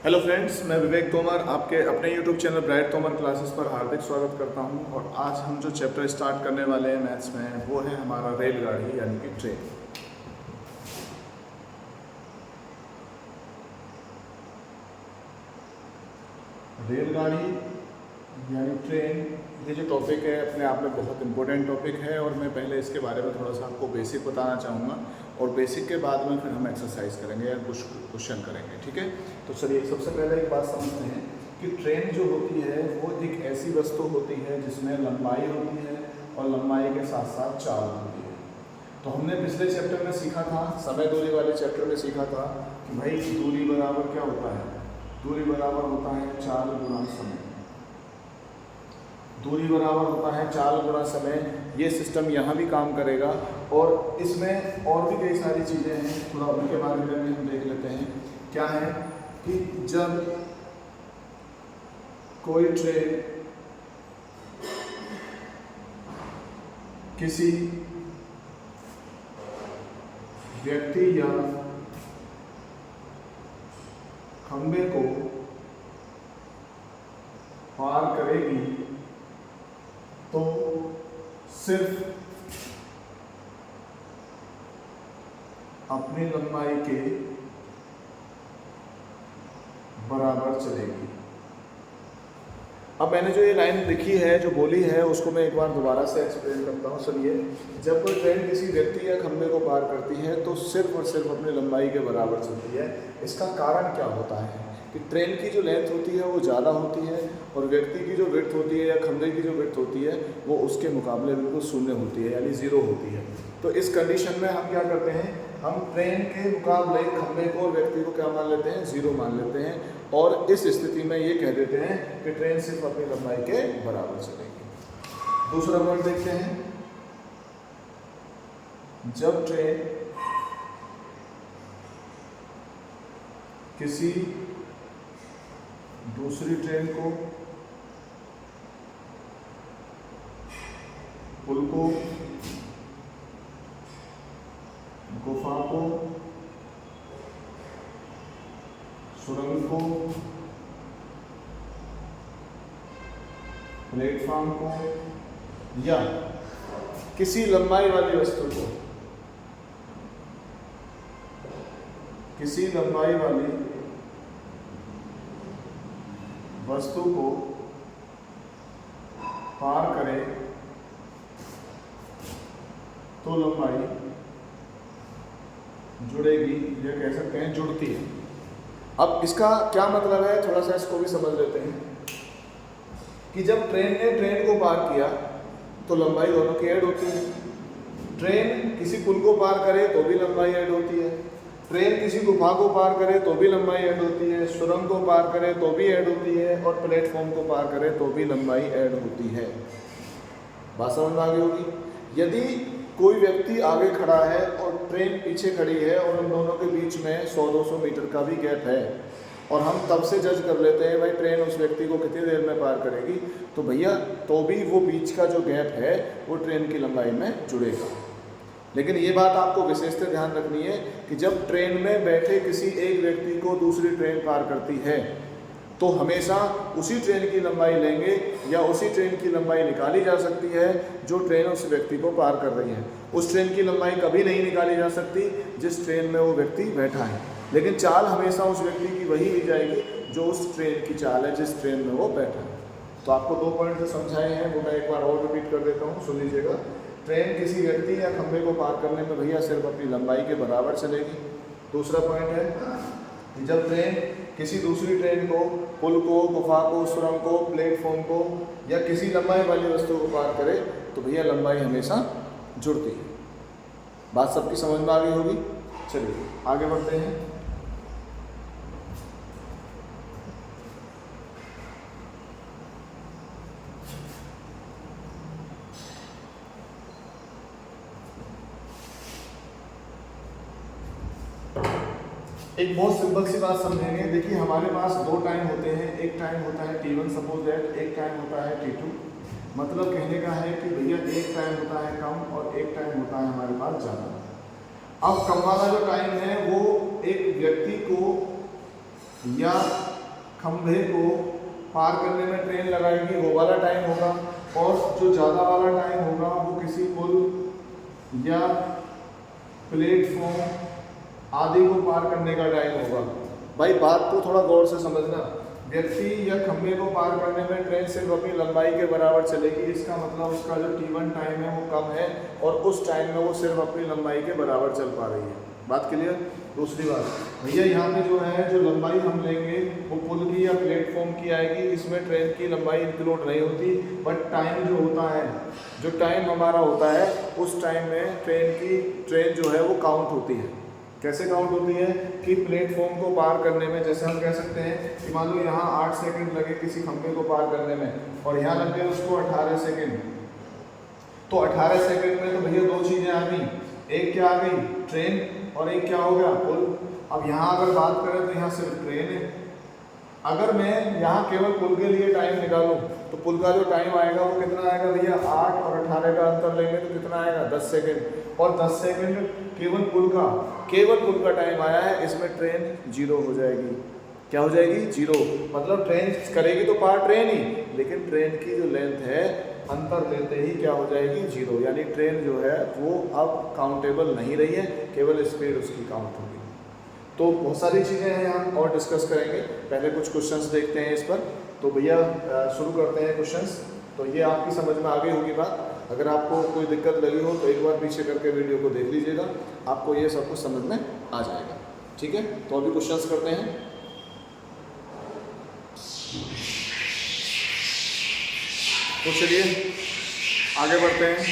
Hello friends, मैं विवेक तोमर आपके अपने YouTube channel bright Tomar classes पर हार्दिक स्वागत करता हूं। और आज हम जो चैप्टर स्टार्ट करने वाले हैं मैथ्स में वो है हमारा रेलगाड़ी यानी कि ट्रेन। रेलगाड़ी यानी ट्रेन, ये जो टॉपिक है अपने आप में बहुत इंपॉर्टेंट टॉपिक है और मैं पहले इसके बारे में थोड़ा सा आपको बेसिक बताना चाहूँगा और बेसिक के बाद में फिर हम एक्सरसाइज करेंगे या कुछ क्वेश्चन करेंगे। ठीक है, तो चलिए सबसे पहले एक बात समझते हैं कि ट्रेन जो होती है वो एक ऐसी वस्तु होती है जिसमें लंबाई होती है और लंबाई के साथ साथ चाल होती है। तो हमने पिछले चैप्टर में सीखा था, समय दूरी वाले चैप्टर में सीखा था कि भाई दूरी बराबर क्या होता है, दूरी बराबर होता है चाल गुणा समय। दूरी बराबर होता है चाल गुणा समय। ये सिस्टम यहाँ भी काम करेगा और इसमें और भी कई सारी चीज़ें हैं, थोड़ा उनके बारे में भी हम देख लेते हैं। क्या है कि जब कोई ट्रेन किसी व्यक्ति या खंभे को पार करेगी तो सिर्फ अपनी लंबाई के बराबर चलेगी। अब मैंने जो ये लाइन लिखी है, जो बोली है, उसको मैं एक बार दोबारा से एक्सप्लेन करता हूँ। सुनिए, जब कोई ट्रेन किसी व्यक्ति या खंभे को पार करती है तो सिर्फ और सिर्फ अपनी लंबाई के बराबर चलती है। इसका कारण क्या होता है कि ट्रेन की जो लेंथ होती है वो ज़्यादा होती है और व्यक्ति की जो विड्थ होती है या खंभे की जो विड्थ होती है वो उसके मुकाबले बिल्कुल शून्य होती है, यानी ज़ीरो होती है। तो इस कंडीशन में हम क्या करते हैं, हम ट्रेन के मुकाबले खंभे को और व्यक्ति को क्या मान लेते हैं, ज़ीरो मान लेते हैं और इस स्थिति में ये कह देते हैं कि ट्रेन सिर्फ अपनी लंबाई के बराबर चलेगी। दूसरा पॉइंट देखते हैं, जब ट्रेन किसी दूसरी ट्रेन को, पुल को, गुफा को, सुरंग को, प्लेटफॉर्म को या किसी लंबाई वाली वस्तु को, किसी लंबाई वाली वस्तु को पार करे तो लंबाई जुड़ेगी, या कह सकते हैं जुड़ती है। अब इसका क्या मतलब है, थोड़ा सा इसको भी समझ लेते हैं कि जब ट्रेन ने ट्रेन को पार किया तो लंबाई दोनों की ऐड होती है। ट्रेन किसी पुल को पार करे तो भी लंबाई ऐड होती है, ट्रेन किसी गुफा को पार करे तो भी लंबाई ऐड होती है, सुरंग को पार करे तो भी ऐड होती है और प्लेटफॉर्म को पार करे तो भी लंबाई ऐड होती है। बात समझ में आ गई होगी। यदि कोई व्यक्ति आगे खड़ा है और ट्रेन पीछे खड़ी है और उन दोनों के बीच में 100-200 मीटर का भी गैप है और हम तब से जज कर लेते हैं भाई ट्रेन उस व्यक्ति को कितनी देर में पार करेगी, तो भैया तो भी वो बीच का जो गैप है वो ट्रेन की लंबाई में जुड़ेगा। लेकिन ये बात आपको विशेषतः ध्यान रखनी है कि जब ट्रेन में बैठे किसी एक व्यक्ति को दूसरी ट्रेन पार करती है तो हमेशा उसी ट्रेन की लंबाई लेंगे या उसी ट्रेन की लंबाई निकाली जा सकती है जो ट्रेन उस व्यक्ति को पार कर रही है। उस ट्रेन की लंबाई कभी नहीं निकाली जा सकती जिस ट्रेन में वो व्यक्ति बैठा है, लेकिन चाल हमेशा उस व्यक्ति की वही ली जाएगी जो उस ट्रेन की चाल है जिस ट्रेन में वो बैठा है। तो आपको 2 पॉइंट जो समझाए हैं वो मैं एक बार और रिपीट कर देता हूँ, सुन लीजिएगा। ट्रेन किसी व्यक्ति या खंभे को पार करने में भैया सिर्फ अपनी लंबाई के बराबर चलेगी। दूसरा पॉइंट है कि जब ट्रेन किसी दूसरी ट्रेन को, पुल को, गुफा को, सुरंग को, प्लेटफॉर्म को या किसी लंबाई वाली वस्तु को पार करे तो भैया लंबाई हमेशा जुड़ती है। बात सबकी समझ में आ गई होगी। चलिए आगे बढ़ते हैं। एक बहुत सिंपल सी बात समझेंगे। देखिए हमारे पास 2 टाइम होते हैं, एक टाइम होता है T1 सपोज दैट, एक टाइम होता है T2। मतलब कहने का है कि भैया एक टाइम होता है कम और एक टाइम होता है हमारे पास ज़्यादा। अब कम वाला जो टाइम है वो एक व्यक्ति को या खंभे को पार करने में ट्रेन लगाएगी वो वाला टाइम होगा, और जो ज़्यादा वाला टाइम होगा वो किसी पुल या प्लेटफॉर्म आदि को पार करने का टाइम होगा। भाई बात को थोड़ा गौर से समझना, व्यक्ति या खंभे को पार करने में ट्रेन सिर्फ अपनी लंबाई के बराबर चलेगी, इसका मतलब उसका जो T1 टाइम है वो कम है और उस टाइम में वो सिर्फ अपनी लंबाई के बराबर चल पा रही है। बात क्लियर। दूसरी बात भैया यहाँ पे जो है जो लंबाई हम लेंगे वो पुल की या प्लेटफॉर्म की आएगी, इसमें ट्रेन की लंबाई इंक्लूड नहीं होती, बट टाइम जो होता है, जो टाइम हमारा होता है उस टाइम में ट्रेन जो है वो काउंट होती है। कैसे काउंट होती है कि प्लेटफॉर्म को पार करने में, जैसे हम कह सकते हैं कि मान लो यहाँ 8 सेकंड लगे किसी खंभे को पार करने में और यहाँ लग गए उसको 18 सेकंड, तो 18 सेकंड में तो भैया दो चीज़ें आ गई, एक क्या आ गई ट्रेन और एक क्या हो गया पुल। अब यहाँ अगर बात करें तो यहाँ सिर्फ ट्रेन है, अगर मैं यहाँ केवल पुल के लिए टाइम निकालूँ तो पुल का जो टाइम आएगा वो कितना आएगा भैया, 8 और 18 का अंतर लेंगे तो कितना आएगा 10 सेकंड, और 10 सेकंड केवल पुल का टाइम आया है, इसमें ट्रेन जीरो हो जाएगी। क्या हो जाएगी? जीरो। मतलब ट्रेन करेगी तो पार ट्रेन ही, लेकिन ट्रेन की जो लेंथ है अंतर लेते ही क्या हो जाएगी? जीरो। यानी ट्रेन जो है वो अब काउंटेबल नहीं रही है, केवल स्पीड उसकी काउंट होगी। तो बहुत सारी चीज़ें हैं हम और डिस्कस करेंगे, पहले कुछ क्वेश्चंस देखते हैं इस पर। तो भैया शुरू करते हैं क्वेश्चंस। तो ये आपकी समझ में आ गई होगी बात। अगर आपको कोई दिक्कत लगी हो तो एक बार पीछे करके वीडियो को देख लीजिएगा, आपको ये सब कुछ समझ में आ जाएगा। ठीक है, तो अभी क्वेश्चंस करते हैं। तो चलिए आगे बढ़ते हैं,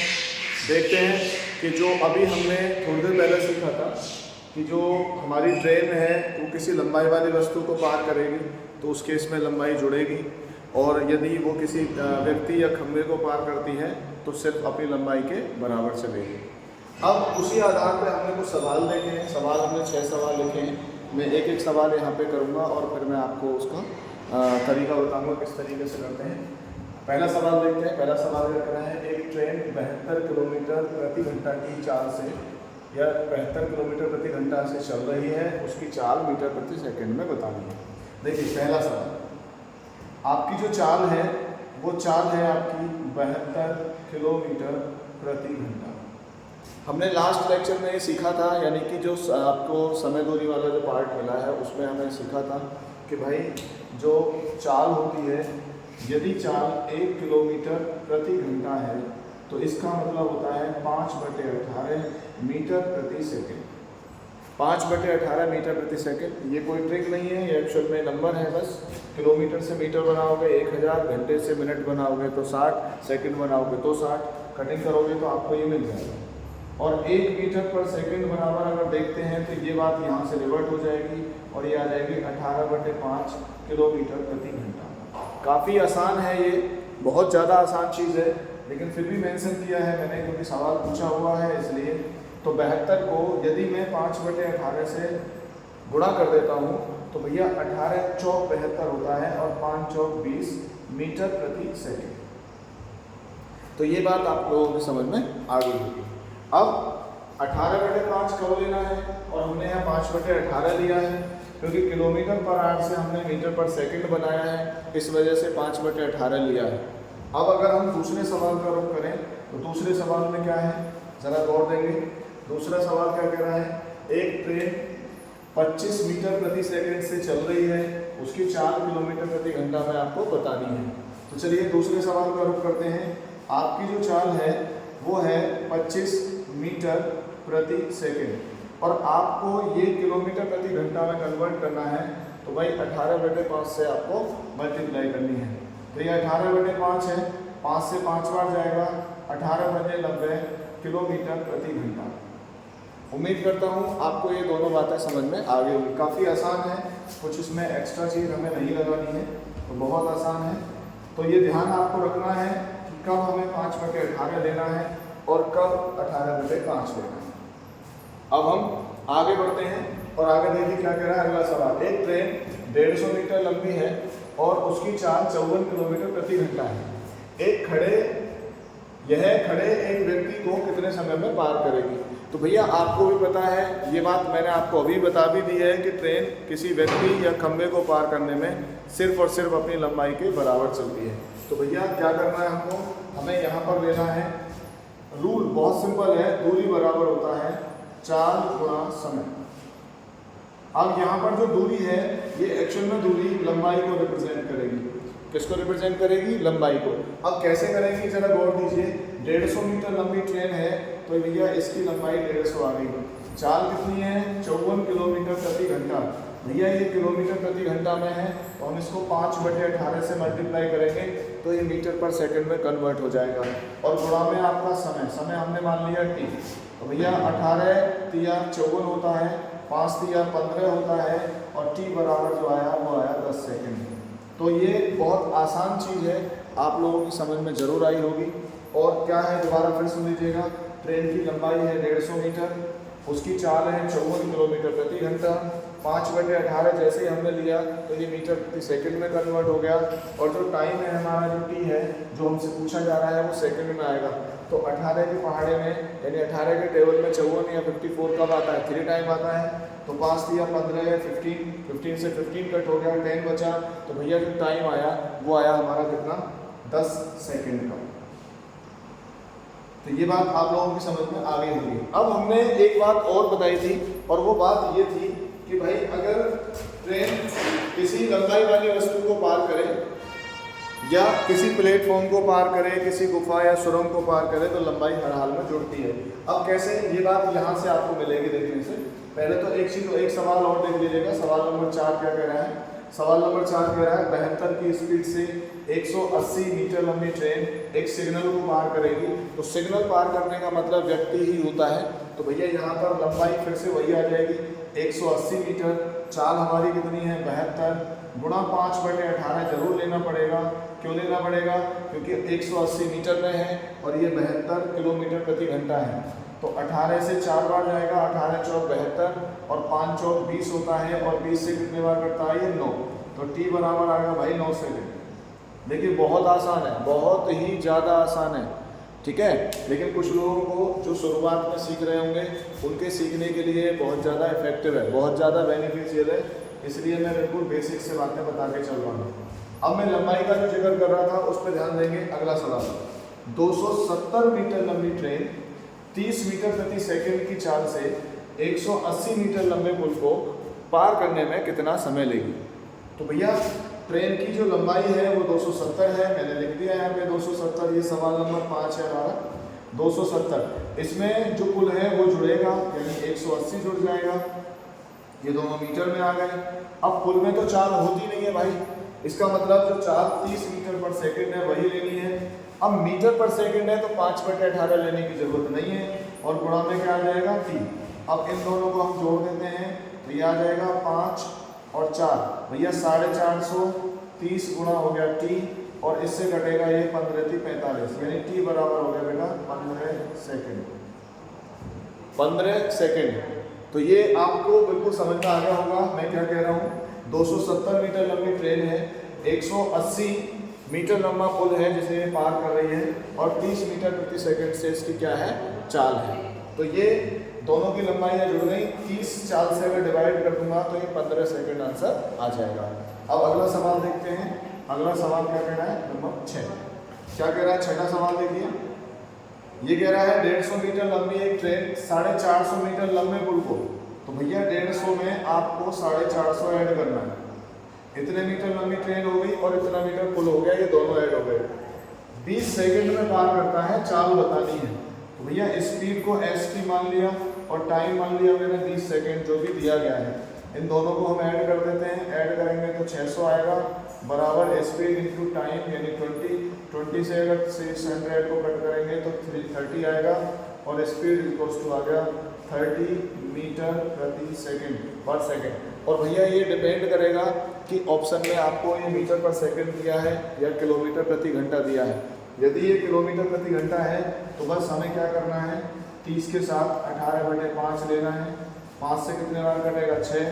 देखते हैं कि जो अभी हमने थोड़ी देर पहले सीखा था कि जो हमारी ट्रेन है वो किसी लंबाई वाली वस्तु को पार करेगी तो उस केस में लंबाई जुड़ेगी, और यदि वो किसी व्यक्ति या खंभे को पार करती है तो सिर्फ अपनी लंबाई के बराबर चलेगी। अब उसी आधार पर हमने कुछ सवाल देखे हैं। सवाल हमने 6 सवाल लिखे हैं। मैं एक एक सवाल यहाँ पे करूँगा और फिर मैं आपको उसका तरीका बताऊँगा किस तरीके से करते हैं। पहला सवाल देखते हैं। पहला सवाल क्या है, एक ट्रेन 72 किलोमीटर प्रति घंटा की चाल से या 72 किलोमीटर प्रति घंटा से चल रही है, उसकी चाल मीटर प्रति सेकंड में बतानी है। देखिए पहला सवाल, आपकी जो चाल है वो चाल है आपकी 72 किलोमीटर प्रति घंटा। हमने लास्ट लेक्चर में ये सीखा था, यानी कि जो आपको समय दूरी वाला जो पार्ट मिला है उसमें हमने सीखा था कि भाई जो चाल होती है, यदि चाल 1 किलोमीटर प्रति घंटा है तो इसका मतलब होता है 5/18 मीटर प्रति सेकंड। 5/18 मीटर प्रति सेकंड। ये कोई ट्रिक नहीं है, ये एक्चुअल में नंबर है बस। किलोमीटर से मीटर बनाओगे 1000, घंटे से मिनट बनाओगे तो 60, सेकंड बनाओगे तो 60, कटिंग करोगे तो आपको ये मिल जाएगा। और 1 मीटर पर सेकंड बराबर अगर देखते हैं तो ये बात यहाँ से रिवर्ट हो जाएगी और ये आ जाएगी 18/5 किलोमीटर प्रति घंटा। काफ़ी आसान है ये, बहुत ज़्यादा आसान चीज़ है, लेकिन फिर भी मेंशन किया है मैंने क्योंकि सवाल पूछा हुआ है इसलिए। तो 72 को यदि मैं 5/18 से गुणा कर देता हूँ तो भैया 18 चौक 72 होता है और 5 चौक 20 मीटर प्रति सेकंड। तो ये बात आप लोगों की समझ में आ गई होगी। अब 18/5 कब लेना है, और हमने यहाँ 5/18 लिया है क्योंकि किलोमीटर पर आवर से हमने मीटर पर सेकंड बनाया है, इस वजह से 5/18 लिया है। अब अगर हम दूसरे सवाल का रुख करें तो दूसरे सवाल में क्या है, ज़रा गौर देंगे। दूसरा सवाल क्या कह रहा है, एक ट्रेन 25 मीटर प्रति सेकंड से चल रही है, उसकी 4 किलोमीटर प्रति घंटा में आपको बतानी है। तो चलिए दूसरे सवाल का रुख करते हैं। आपकी जो चाल है वो है 25 मीटर प्रति सेकंड और आपको ये किलोमीटर प्रति घंटा में कन्वर्ट करना है, तो भाई 18/5 से आपको मल्टीप्लाई करनी है। तो ये 18/5 है, 5 से 5 बार जाएगा, 18×90 किलोमीटर प्रति घंटा। उम्मीद करता हूँ आपको ये दोनों बातें समझ में आ गई होगी। काफ़ी आसान है, कुछ इसमें एक्स्ट्रा चीज़ हमें नहीं लगानी है, तो बहुत आसान है। तो ये ध्यान आपको रखना है कि कब हमें 5/18 लेना है और कब 18/5 लेना है। अब हम आगे बढ़ते हैं और आगे देखिए क्या कह रहा है अगला सवाल। एक ट्रेन 150 मीटर लंबी है और उसकी चाल 54 किलोमीटर प्रति घंटा है। यह खड़े एक व्यक्ति को कितने समय में पार करेगी। तो भैया आपको भी पता है, ये बात मैंने आपको अभी बता भी दी है कि ट्रेन किसी व्यक्ति या खंभे को पार करने में सिर्फ और सिर्फ अपनी लंबाई के बराबर चलती है। तो भैया क्या करना है हमको, हमें यहाँ पर लेना है रूल, बहुत सिंपल है, दूरी बराबर होता है चाल गुणा समय। अब यहाँ पर जो दूरी है ये एक्चुअल में दूरी लंबाई को रिप्रेजेंट करेगी। किसको रिप्रेजेंट करेगी? लंबाई को। अब कैसे करेंगे जरा गौर दीजिए। 150 मीटर लंबी ट्रेन है तो भैया इसकी लंबाई 150 आ गई। चाल कितनी है? 54 किलोमीटर प्रति घंटा। भैया ये किलोमीटर प्रति घंटा में है तो हम इसको 5/18 से मल्टीप्लाई करेंगे तो ये मीटर पर सेकंड में कन्वर्ट हो जाएगा। और गुणा में आपका समय, समय हमने मान लिया t। तो भैया 18 तिया 54 होता है, 5 तिया 15 होता है और t बराबर जो आया वो आया 10 सेकेंड। तो ये बहुत आसान चीज़ है, आप लोगों की समझ में ज़रूर आई होगी। और क्या है दोबारा फिर सुन लीजिएगा। ट्रेन की लंबाई है 150 मीटर, उसकी चाल है 54 किलोमीटर प्रति घंटा। 5/18 जैसे ही हमने लिया तो ये मीटर प्रति सेकंड में कन्वर्ट हो गया। और जो टाइम है हमारा, जो टी है जो हमसे पूछा जा रहा है वो सेकंड में आएगा। तो 18 के पहाड़े में यानी 18 के टेबल में 54 या 54 कब आता है? 3 टाइम आता है। तो 5 या 15 है 15 से 15 कट हो गया, 10 बचा। तो भैया जो टाइम आया वो आया हमारा कितना? 10 सेकेंड का। तो ये बात आप लोगों की समझ में आ गई होगी। अब हमने एक बात और बताई थी और वो बात ये थी कि भाई अगर ट्रेन किसी लंबाई वाली वस्तु को पार करे या किसी प्लेटफॉर्म को पार करे, किसी गुफा या सुरंग को पार करे तो लंबाई हर हाल में जुड़ती है। अब कैसे, ये बात यहाँ से आपको मिलेगी देखने से। पहले तो एक सवाल और देख लीजिएगा। सवाल नंबर 4 क्या कह रहा है? सवाल नंबर 4 कह रहा है 72 की स्पीड से 180 मीटर लंबी ट्रेन एक सिग्नल को पार करेगी। तो सिग्नल पार करने का मतलब व्यक्ति ही होता है। तो भैया यहाँ पर लंबाई फिर से वही आ जाएगी 180 मीटर। चाल हमारी कितनी है? 72 गुणा 5/18 जरूर लेना पड़ेगा। क्यों लेना पड़ेगा? क्योंकि 180 मीटर में है और ये 72 किलोमीटर प्रति घंटा है। तो 18 से 4 बार जाएगा, 18 चौक 72 और 5 चौक 20 होता है और 20 से कितने बार करता है? ये 9। तो टी बराबर आएगा भाई 9 सेकेंड। देखिए बहुत आसान है, बहुत ही ज़्यादा आसान है, ठीक है। लेकिन कुछ लोगों को जो शुरुआत में सीख रहे होंगे उनके सीखने के लिए बहुत ज़्यादा इफेक्टिव है, बहुत ज़्यादा बेनिफिशियल है। इसलिए मैं बिल्कुल बेसिक से बातें बता के चल रहा हूँ। अब मैं लंबाई का जो जिक्र कर रहा था उस पर ध्यान देंगे। अगला सवाल, 270 मीटर लंबी ट्रेन 30 मीटर प्रति सेकंड की चाल से 180 मीटर लंबे पुल को पार करने में कितना समय लेगी? तो भैया ट्रेन की जो लंबाई है वो 270 है, मैंने लिख दिया यहाँ पे 270। ये सवाल नंबर 5 है हमारा, 270। इसमें जो पुल है वो जुड़ेगा यानी 180 जुड़ जाएगा। ये दोनों मीटर में आ गए। अब पुल में तो चाल होती नहीं है भाई, इसका मतलब जो चाल 30 मीटर पर सेकंड है वही लेनी है। अब मीटर पर सेकंड है तो 5/18 लेने की जरूरत नहीं है और गुणा में क्या आ जाएगा? टी। अब इन दोनों को हम जोड़ देते हैं तो ये आ जाएगा 5 और 4। भैया 450, 30 गुणा हो गया टी और इससे कटेगा ये 15 × 45 यानी टी बराबर हो गया बेटा 15 सेकेंड। 15 सेकेंड। तो ये आपको बिल्कुल समझ में आ गया होगा मैं क्या कह रहा हूँ। 270 मीटर लंबी ट्रेन है, 180 मीटर लंबा पुल है जिसे ये पार कर रही है और 30 मीटर प्रति सेकंड से इसकी क्या है? चाल है। तो ये दोनों की लंबाइयाँ जुड़ गई। 30 चाल से अगर डिवाइड कर दूंगा तो ये 15 सेकंड आंसर आ जाएगा। अब अगला सवाल देखते हैं। अगला सवाल क्या कह रहा है? नंबर 6 क्या कह रहा है? छठा सवाल देखिए। ये कह रहा है 150 मीटर लंबी एक ट्रेन 450 मीटर लंबे पुल को, तो भैया 150 में आपको 450 ऐड करना है। इतने मीटर लंबी ट्रेन हो गई और इतना मीटर पुल हो गया, ये दोनों ऐड हो गए। 20 सेकंड में पार करता है, चाल बतानी है। तो भैया स्पीड को st मान लिया और टाइम मान लिया मैंने 20 सेकंड जो भी दिया गया है। इन दोनों को हम ऐड कर देते हैं। ऐड करेंगे तो 600 आएगा बराबर स्पीड इंटू टाइम यानी 20 से अगर 600 को कट करेंगे तो 30 आएगा और स्पीड इक्वल्स टू आ गया 30 मीटर प्रति सेकंड पर सेकंड। और भैया ये डिपेंड करेगा कि ऑप्शन में आपको ये मीटर पर सेकंड दिया है या किलोमीटर प्रति घंटा दिया है। यदि ये किलोमीटर प्रति घंटा है तो बस हमें क्या करना है, 30 के साथ 18/5 लेना है। 5 से कितने बार कटेगा? 6।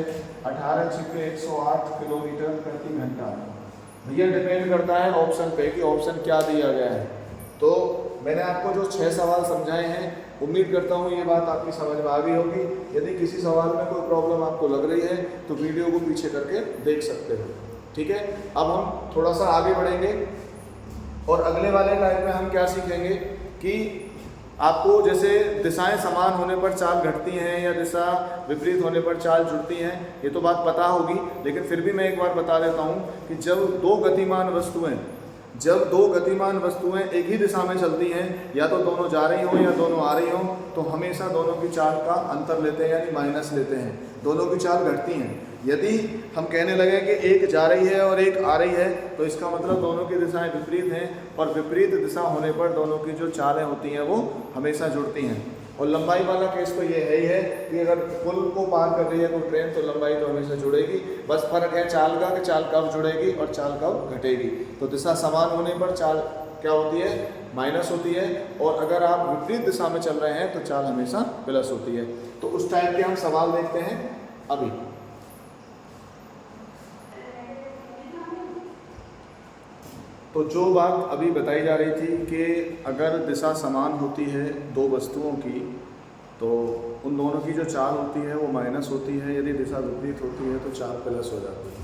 18 छिके 108 किलोमीटर प्रति घंटा। भैया डिपेंड करता है ऑप्शन पे कि ऑप्शन क्या दिया गया है। तो मैंने आपको जो 6 सवाल समझाए हैं उम्मीद करता हूँ ये बात आपकी समझ में आ गई होगी। यदि किसी सवाल में कोई प्रॉब्लम आपको लग रही है तो वीडियो को पीछे करके देख सकते हो। ठीक है, अब हम थोड़ा सा आगे बढ़ेंगे और अगले वाले टाइम में हम क्या सीखेंगे कि आपको जैसे दिशाएं समान होने पर चाल घटती हैं या दिशा विपरीत होने पर चाल जुड़ती हैं, ये तो बात पता होगी, लेकिन फिर भी मैं एक बार बता देता हूँ कि जब दो गतिमान वस्तुएं एक ही दिशा में चलती हैं, या तो दोनों जा रही हों या दोनों आ रही हों, तो हमेशा दोनों की चाल का अंतर लेते हैं, यानी माइनस लेते हैं, दोनों की चाल घटती हैं। यदि हम कहने लगे कि एक जा रही है और एक आ रही है, तो इसका मतलब दोनों की दिशाएं विपरीत हैं, और विपरीत दिशा होने पर दोनों की जो चालें होती हैं वो हमेशा जुड़ती हैं। और लंबाई वाला केस तो ये है ही है कि अगर पुल को पार कर रही है कोई ट्रेन, तो लंबाई तो हमेशा जुड़ेगी, बस फर्क है चाल का कि चाल कब जुड़ेगी और चाल कब घटेगी। तो दिशा समान होने पर चाल क्या होती है, माइनस होती है, और अगर आप विपरीत दिशा में चल रहे हैं तो चाल हमेशा प्लस होती है। तो उस टाइप के हम सवाल देखते हैं अभी। तो जो बात अभी बताई जा रही थी कि अगर दिशा समान होती है दो वस्तुओं की, तो उन दोनों की जो चाल होती है वो माइनस होती है, यदि दिशा विपरीत होती है तो चाल प्लस हो जाती है।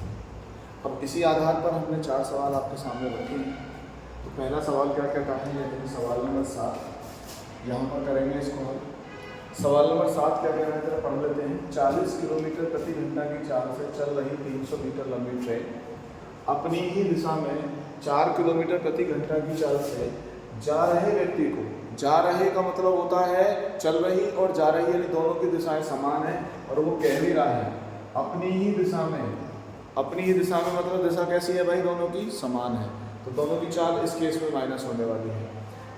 अब इसी आधार पर हमने 4 सवाल आपके सामने रखे हैं। तो पहला सवाल क्या कहता है, लेकिन सवाल नंबर 7 यहाँ पर करेंगे इसको हम। सवाल नंबर 7 क्या कह रहे हैं, जरा पढ़ लेते हैं। 40 किलोमीटर प्रति घंटा की चाल से चल रही 300 मीटर लंबी ट्रेन अपनी ही दिशा में 4 किलोमीटर प्रति घंटा की चाल से जा रहे व्यक्ति को, जा रहे का मतलब होता है चल रही और जा रही, यानी दोनों की दिशाएं समान है, और वो कह भी रहा है अपनी ही दिशा में। अपनी ही दिशा में मतलब दिशा कैसी है भाई, दोनों की समान है, तो दोनों की चाल इस केस में माइनस होने वाली है।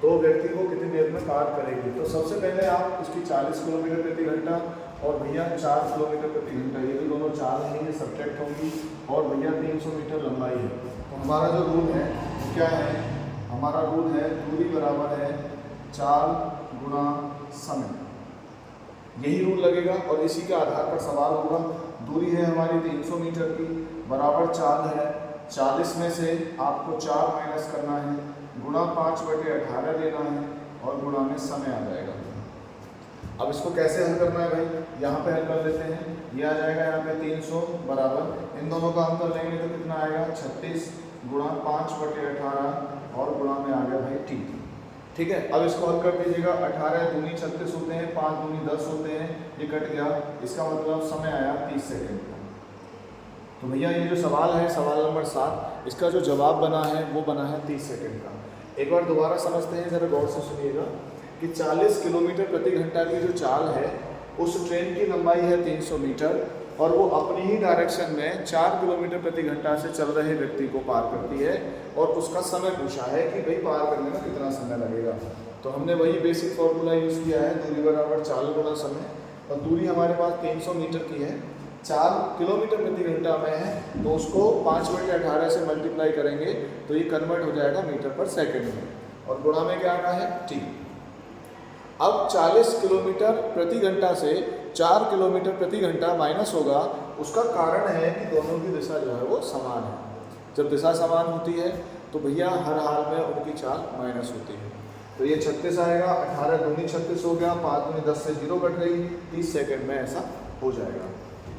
तो व्यक्ति को कितनी देर में पार करेगी, तो सबसे पहले आप उसकी 40 किलोमीटर प्रति घंटा और भैया 4 किलोमीटर प्रति घंटा, ये भी दोनों चाल हैं, ये सब्ट्रैक्ट होंगी, और भैया 300 मीटर लंबाई है। तो हमारा जो रूल है क्या है, हमारा रूल है दूरी बराबर है चाल गुणा समय, यही रूल लगेगा और इसी के आधार पर सवाल होगा। दूरी है हमारी 300 मीटर की, बराबर चाल है 40 में से आपको 4 माइनस करना है, गुणा 5/18 लेना है, और गुणा में समय आ जाएगा। अब इसको कैसे हल करना है भाई, यहाँ पे हल कर लेते हैं। ये आ जाएगा यहाँ पे 300 बराबर, इन दोनों का अंतर लेंगे तो कितना आएगा 36 गुणा 5/18 और गुणा में आ गया भाई t। ठीक है, अब इसको हल कर दीजिएगा। 18 दूनी 36 होते हैं, 5 दूनी 10 होते हैं, ये कट गया, इसका मतलब समय आया 30 सेकेंड का। तो भैया ये जो सवाल है, सवाल नंबर 7, इसका जो जवाब बना है वो बना है 30 सेकेंड का। एक बार दोबारा समझते हैं, जरा गौर से सुनिएगा कि 40 किलोमीटर प्रति घंटा की जो चाल है, उस ट्रेन की लंबाई है 300 मीटर, और वो अपनी ही डायरेक्शन में 4 किलोमीटर प्रति घंटा से चल रहे व्यक्ति को पार करती है, और उसका समय पूछा है कि भाई पार करने में कितना समय लगेगा। तो हमने वही बेसिक फॉर्मूला यूज़ किया है, दूरी बराबर चाल गुणा समय, और दूरी हमारे पास 300 मीटर की है, 4 किलोमीटर प्रति घंटा में है, तो उसको 5/18 से मल्टीप्लाई करेंगे तो ये कन्वर्ट हो जाएगा मीटर पर सेकेंड में, और गुणा में क्या आना है t। अब 40 किलोमीटर प्रति घंटा से 4 किलोमीटर प्रति घंटा माइनस होगा, उसका कारण है कि दोनों की दिशा जो है वो समान है। जब दिशा समान होती है तो भैया हर हाल में उनकी चाल माइनस होती है। तो ये 36 आएगा, 18 दूनी 36 हो गया, 5 दूनी 10 से 0 कट गई, 30 सेकेंड में ऐसा हो जाएगा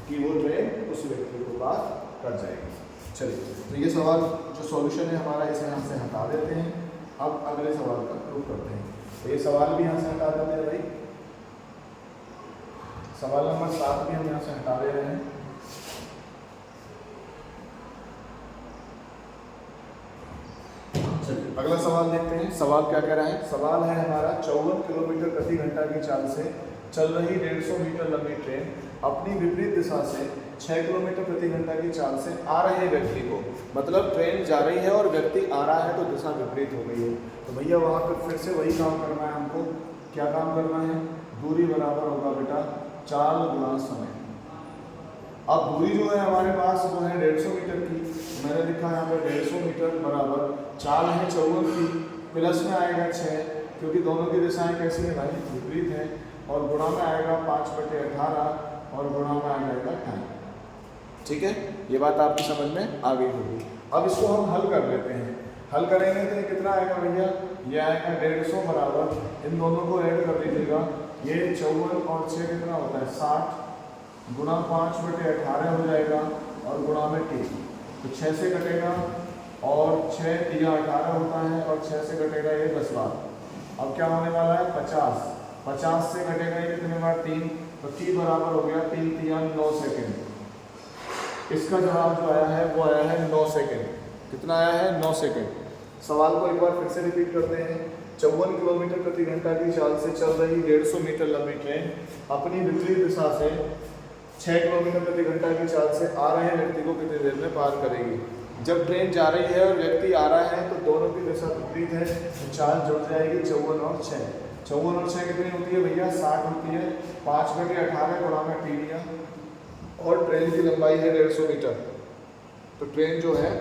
कि वो ट्रेन उस व्यक्ति को पार कर जाएगी। चलिए, तो ये सवाल जो सॉल्यूशन है हमारा, इसे यहाँ से हटा देते हैं। अब अगले सवाल का प्रूफ करते हैं। तो ये सवाल भी यहाँ से हटा देते हैं भाई, सवाल नंबर 7 भी हम यहाँ से हटा दे रहे हैं। चलिए अगला सवाल देखते हैं। सवाल क्या कह रहा है, सवाल है हमारा 54 किलोमीटर प्रति घंटा की चाल से चल रही 150 मीटर लंबी ट्रेन अपनी विपरीत दिशा से 6 किलोमीटर प्रति घंटा की चाल से आ रहे व्यक्ति को, मतलब ट्रेन जा रही है और व्यक्ति आ रहा है तो दिशा विपरीत हो गई है। तो भैया वहाँ पर फिर से वही काम करना है हमको। क्या काम करना है, दूरी बराबर होगा बेटा चाल गुणा समय। अब दूरी जो है हमारे पास वो है 150 मीटर की, मैंने लिखा यहाँ पर 150 मीटर बराबर चाल है 54 की, प्लस में आएगा 6, क्योंकि दोनों की दिशाएं कैसी है भाई, विपरीत है, और गुणा में आएगा 5/18 और गुणा में आ जाएगा 10। ठीक है, ये बात आपकी समझ में आ गई होगी। अब इसको हम हल कर लेते हैं। हल करेंगे तो ये कितना आएगा भैया, ये आएगा 150 बराबर, इन दोनों को ऐड कर दीजिएगा, ये 54 और 6 कितना होता है 60 गुणा 5/18 हो जाएगा और गुणा में t, तो 6 से कटेगा और 6 तिया 18 होता है और 6 से कटेगा ये 10 बार। अब क्या होने वाला है 50, 50 से कटेगा ये कितने बार 3, तो t बराबर हो गया 3 तिया 9 सेकेंड। इसका जवाब जो आया है वो आया है 9 सेकेंड। कितना आया है 9 सेकेंड। सवाल को एक बार फिर से रिपीट करते हैं। 54 किलोमीटर प्रति घंटा की चाल से चल रही 150 मीटर लंबी ट्रेन अपनी विपरीत दिशा से 6 किलोमीटर प्रति घंटा की चाल से आ रहे व्यक्ति को कितनी देर में पार करेगी। जब ट्रेन जा रही है और व्यक्ति आ रहा है तो दोनों की दिशा विपरीत है, तो चाल जुड़ जाएगी 54 और 6। 54 और 6 कितनी होती है भैया 60 होती है, 5/18 गुणा में t लिया और ट्रेन की लंबाई है 150 मीटर, तो ट्रेन जो है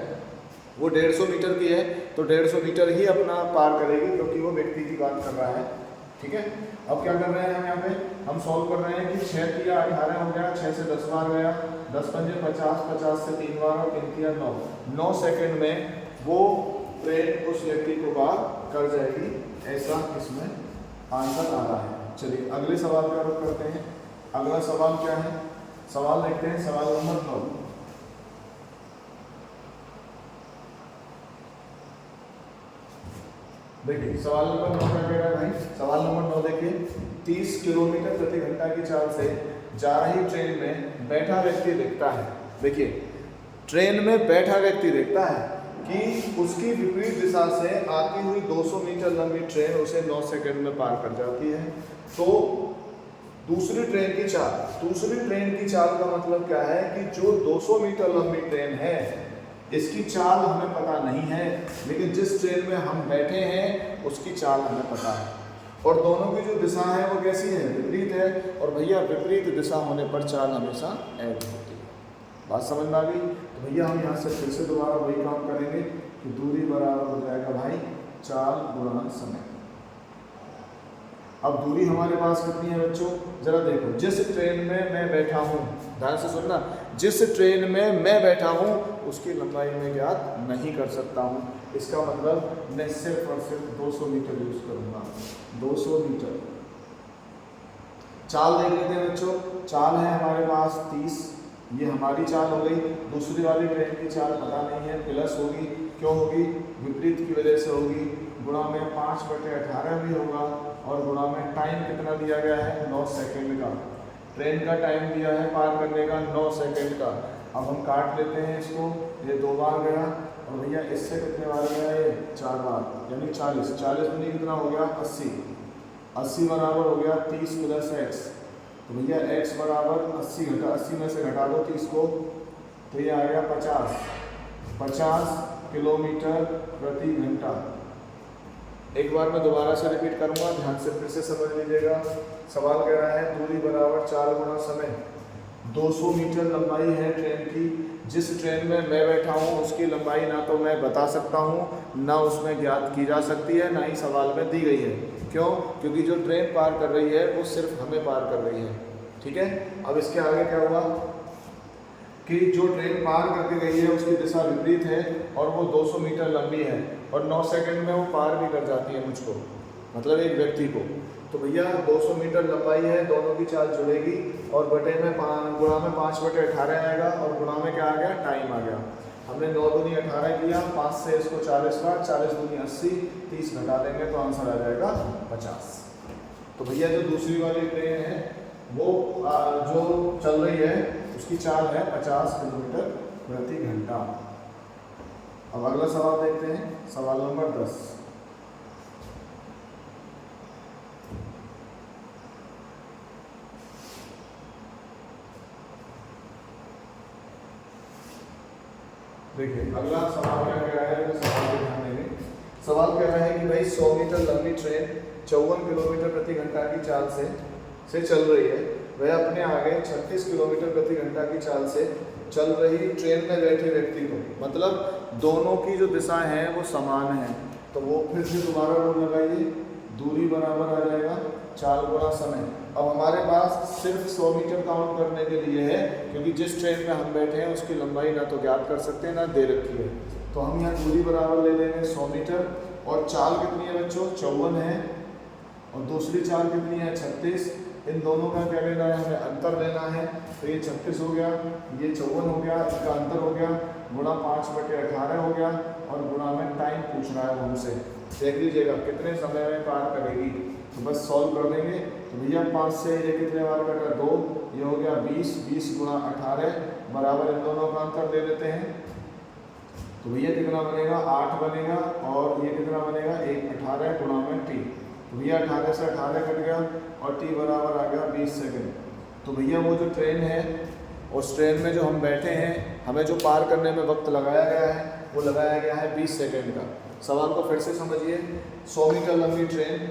वो 150 मीटर की है, तो 150 मीटर ही अपना पार करेगी क्योंकि वो व्यक्ति की बात कर रहा है। ठीक है, अब क्या कर रहे हैं हम यहाँ पे, हम सॉल्व कर रहे हैं कि 6 तिया 18 हो गया, 6 से 10 बार गया, 10 पंजे 50, 50 से 3 बार और 3 तिया 9, 9 सेकेंड में वो ट्रेन उस व्यक्ति को पार कर जाएगी, ऐसा इसमें आंसर आ रहा है। चलिए अगले सवाल का रुख करते हैं। अगला सवाल क्या है, सवाल देखते हैं, सवाल नंबर 9। देखिए सवाल नंबर 9 क्या कह रहा है भाई, सवाल नंबर 9 देखिए, 30 किलोमीटर प्रति घंटा की चाल से जा रही ट्रेन में बैठा व्यक्ति देखता है। देखिए ट्रेन में बैठा व्यक्ति देखता है कि उसकी विपरीत दिशा से आती हुई 200 मीटर लंबी ट्रेन उसे 9 सेकंड में पार कर जाती है। तो दूसरी ट्रेन की चाल का मतलब क्या है कि जो 200 मीटर लंबी ट्रेन है इसकी चाल हमें पता नहीं है, लेकिन जिस ट्रेन में हम बैठे हैं उसकी चाल हमें पता है, और दोनों की जो दिशा है वो कैसी है, विपरीत है। और भैया विपरीत दिशा होने पर चाल हमेशा ऐड होती है। बात समझ में आ गई? तो भैया हम यहाँ से फिर से दोबारा वही काम करेंगे कि दूरी बराबर हो जाएगा भाई चाल गुणा समय। अब दूरी हमारे पास कितनी है बच्चों, जरा देखो, जिस ट्रेन में मैं बैठा हूँ, ध्यान से सुनना, जिस ट्रेन में मैं बैठा हूँ उसकी लंबाई मैं ज्ञात नहीं कर सकता हूँ। इसका मतलब मैं सिर्फ और सिर्फ 200 मीटर यूज करूँगा, 200 मीटर। चाल देख लेते हैं बच्चों, चाल है हमारे पास 30, ये हमारी चाल हो गई। दूसरी वाली ट्रेन की चाल पता नहीं है, प्लस होगी, क्यों होगी, विपरीत की वजह से होगी, गुणा में 5/18 भी होगा और गुणा में टाइम कितना दिया गया है 9 सेकेंड का। ट्रेन का टाइम दिया है पार करने का 9 सेकेंड का। अब हम काट लेते हैं इसको, ये 2 बार गया और भैया इससे कितने बार गया ये 4 बार, यानी 40, 40 में कितना हो गया 80, 80 बराबर हो गया 30 + x, तो भैया x बराबर 80 में से घटा दो 30 को, तो ये आ गया 50 किलोमीटर प्रति घंटा। एक बार मैं दोबारा से रिपीट करूंगा, ध्यान से फिर से समझ लीजिएगा। सवाल कह रहा है दूरी बराबर चाल गुणा समय। 200 मीटर लंबाई है ट्रेन की, जिस ट्रेन में मैं बैठा हूँ उसकी लंबाई ना तो मैं बता सकता हूँ, ना उसमें ज्ञात की जा सकती है, ना ही सवाल में दी गई है। क्यों? क्योंकि जो ट्रेन पार कर रही है वो सिर्फ हमें पार कर रही है। ठीक है, अब इसके आगे क्या हुआ कि जो ट्रेन पार करके गई है उसकी दिशा विपरीत है और वो 200 मीटर लंबी है और 9 सेकंड में वो पार भी कर जाती है मुझको, मतलब एक व्यक्ति को। तो भैया 200 मीटर लंबाई है, दोनों की चाल जुड़ेगी और बटे में गुणा में 5/18 आएगा और गुणा में क्या आ गया, टाइम आ गया। हमने 9 दूनी 18 किया, 5 से इसको 40 बार, 40 दूनी 80, 30 घटा देंगे तो आंसर आ जाएगा 50। तो भैया जो दूसरी वाली ट्रेन है वो जो चल रही है उसकी चाल है 50 किलोमीटर प्रति घंटा। अब अगला सवाल देखते हैं, सवाल नंबर 10। देखिए अगला सवाल क्या कह रहा है, तो सवाल पे ध्यान देंगे। सवाल कह रहा है कि भाई 100 मीटर लंबी ट्रेन 54 किलोमीटर प्रति घंटा की चाल से चल रही है, वह अपने आगे 36 किलोमीटर प्रति घंटा की चाल से चल रही ट्रेन में बैठे व्यक्ति को, मतलब दोनों की जो दिशा है वो समान है, तो वो फिर से दोबारा रूल लगाइए, दूरी बराबर आ जाएगा चाल गुणा समय। अब हमारे पास सिर्फ 100 मीटर काउंट करने के लिए है, क्योंकि जिस ट्रेन में हम बैठे हैं उसकी लंबाई ना तो ज्ञात कर सकते हैं ना दे रखी है। तो हम यहाँ दूरी बराबर ले लेंगे 100 मीटर, और चाल कितनी है बच्चों 54 है, और दूसरी चाल कितनी है 36। इन दोनों का क्या लेना है, हमें अंतर लेना है। तो ये 36 हो गया, ये 54 हो गया, इसका अंतर हो गया, गुणा 5/18 हो गया, और गुणा में टाइम पूछ रहा है हमसे। देख लीजिएगा कितने समय में पार करेगी, तो बस सॉल्व कर देंगे। तो भैया 5 से ये कितने बार कट रहा है 2, ये हो गया 20, 20 गुणा 18 बराबर इन दोनों का अंतर दे देते हैं। तो भैया कितना बनेगा 8 बनेगा, और ये कितना बनेगा 1, 18 गुणा में टी। तो भैया 18 से 18 कट गया, और टी बराबर आ गया 20 सेकेंड। तो भैया वो जो ट्रेन है, उस ट्रेन में जो हम बैठे हैं, हमें जो पार करने में वक्त लगाया गया है वो लगाया गया है 20 सेकेंड का। सवाल को फिर से समझिए। 100 मीटर लंबी ट्रेन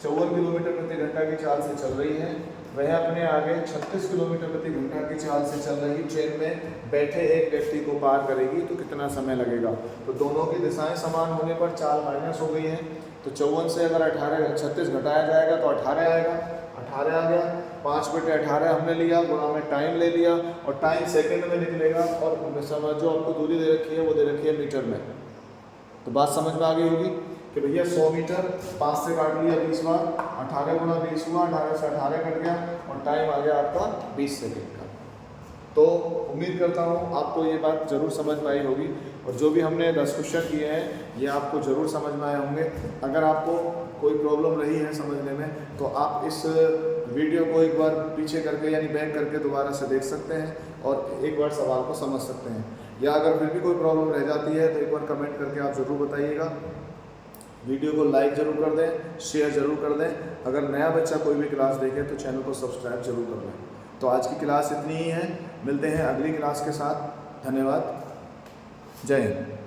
54 किलोमीटर प्रति घंटा की चाल से चल रही है, वह अपने आगे 36 किलोमीटर प्रति घंटा की चाल से चल रही ट्रेन में बैठे एक व्यक्ति को पार करेगी, तो कितना समय लगेगा। तो दोनों की दिशाएं समान होने पर चाल माइनस हो गई है। तो 54 से अगर 36 घटाया जाएगा तो 18 आएगा, 18 आ गया। 5/18 हमने लिया, गुणा में टाइम ले लिया, और टाइम सेकंड में निकलेगा, और जो आपको दूरी दे रखी है वो दे रखी है मीटर में। तो बात समझ में आ गई होगी कि भैया 100 मीटर 5 से काट लिया 20 बार, 18 गुणा 20 हुआ, 18 से 18 कट गया, और टाइम आ गया आपका 20 सेकेंड का। तो उम्मीद करता हूँ आपको ये बात ज़रूर समझ में आई होगी, और जो भी हमने 10 क्वेश्चन किए हैं ये आपको ज़रूर समझ में आए होंगे। अगर आपको कोई प्रॉब्लम रही है समझने में, तो आप इस वीडियो को एक बार पीछे करके यानी बैक करके दोबारा से देख सकते हैं, और एक बार सवाल को समझ सकते हैं। या अगर फिर भी कोई प्रॉब्लम रह जाती है तो एक बार कमेंट करके आप ज़रूर बताइएगा। वीडियो को लाइक ज़रूर कर दें, शेयर ज़रूर कर दें। अगर नया बच्चा कोई भी क्लास देखे तो चैनल को सब्सक्राइब जरूर कर लें। तो आज की क्लास इतनी ही है, मिलते हैं अगली क्लास के साथ। धन्यवाद, जय हिंद।